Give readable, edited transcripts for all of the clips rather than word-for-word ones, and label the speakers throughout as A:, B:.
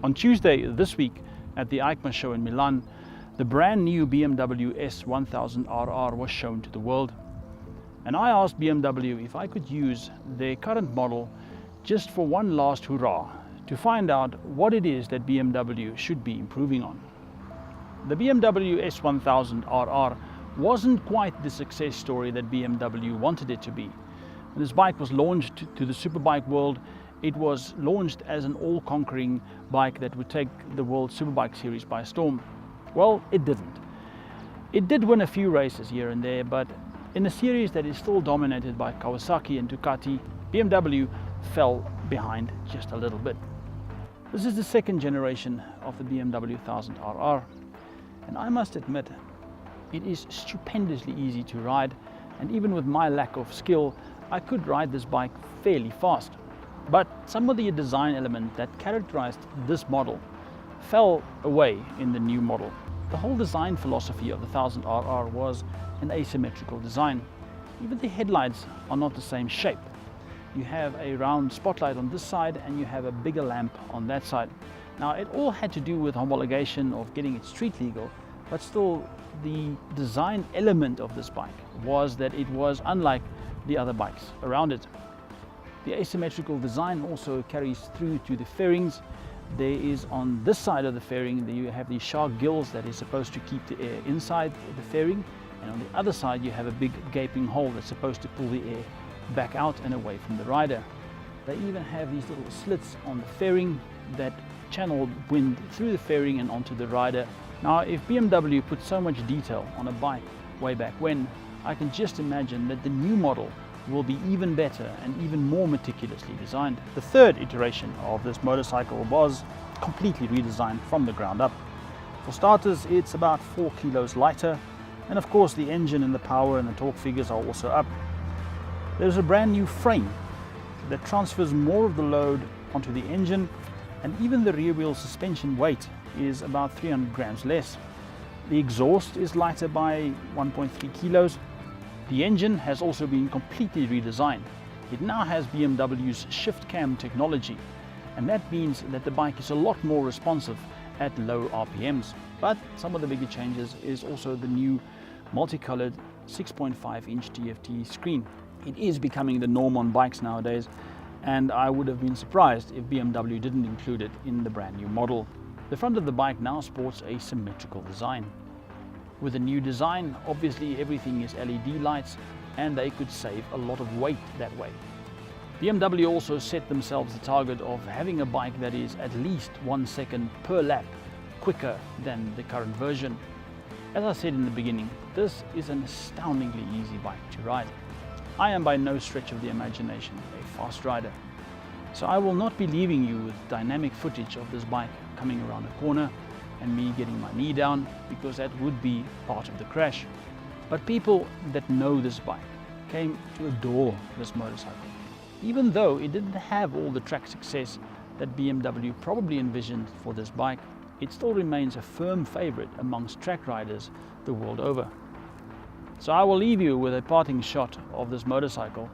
A: On Tuesday this week at the EICMA show in Milan, the brand new BMW S 1000RR was shown to the world. And I asked BMW if I could use their current model just for one last hurrah to find out what it is that BMW should be improving on. The BMW S 1000RR wasn't quite the success story that BMW wanted it to be. When this bike was launched to the superbike world, it was launched as an all-conquering bike that would take the World Superbike Series by storm. Well, it didn't. It did win a few races here and there, but in a series that is still dominated by Kawasaki and Ducati, BMW fell behind just a little bit. This is the second generation of the BMW 1000RR, and I must admit, it is stupendously easy to ride, and even with my lack of skill, I could ride this bike fairly fast. But some of the design elements that characterized this model fell away in the new model. The whole design philosophy of the 1000RR was an asymmetrical design. Even the headlights are not the same shape. You have a round spotlight on this side and you have a bigger lamp on that side. Now, it all had to do with homologation of getting it street legal, but still the design element of this bike was that it was unlike the other bikes around it. The asymmetrical design also carries through to the fairings. There is on this side of the fairing, you have the shark gills that is supposed to keep the air inside the fairing, and on the other side you have a big gaping hole that's supposed to pull the air back out and away from the rider. They even have these little slits on the fairing that channel wind through the fairing and onto the rider. Now, if BMW put so much detail on a bike way back when, I can just imagine that the new model will be even better and even more meticulously designed. The third iteration of this motorcycle was completely redesigned from the ground up. For starters, it's about 4 kilos lighter, and of course the engine and the power and the torque figures are also up. There's a brand new frame that transfers more of the load onto the engine, and even the rear wheel suspension weight is about 300 grams less. The exhaust is lighter by 1.3 kilos. The engine has also been completely redesigned. It now has BMW's shift cam technology, and that means that the bike is a lot more responsive at low RPMs. But some of the bigger changes is also the new multicolored 6.5-inch TFT screen. It is becoming the norm on bikes nowadays, and I would have been surprised if BMW didn't include it in the brand new model. The front of the bike now sports a symmetrical design. With a new design, obviously everything is LED lights, and they could save a lot of weight that way. BMW also set themselves the target of having a bike that is at least 1 second per lap quicker than the current version. As I said in the beginning, this is an astoundingly easy bike to ride. I am by no stretch of the imagination a fast rider, so I will not be leaving you with dynamic footage of this bike coming around a corner and me getting my knee down, because that would be part of the crash. But people that know this bike came to adore this motorcycle. Even though it didn't have all the track success that BMW probably envisioned for this bike, it still remains a firm favorite amongst track riders the world over. So I will leave you with a parting shot of this motorcycle,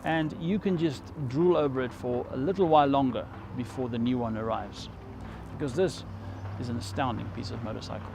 A: and you can just drool over it for a little while longer before the new one arrives, because this is an astounding piece of motorcycle.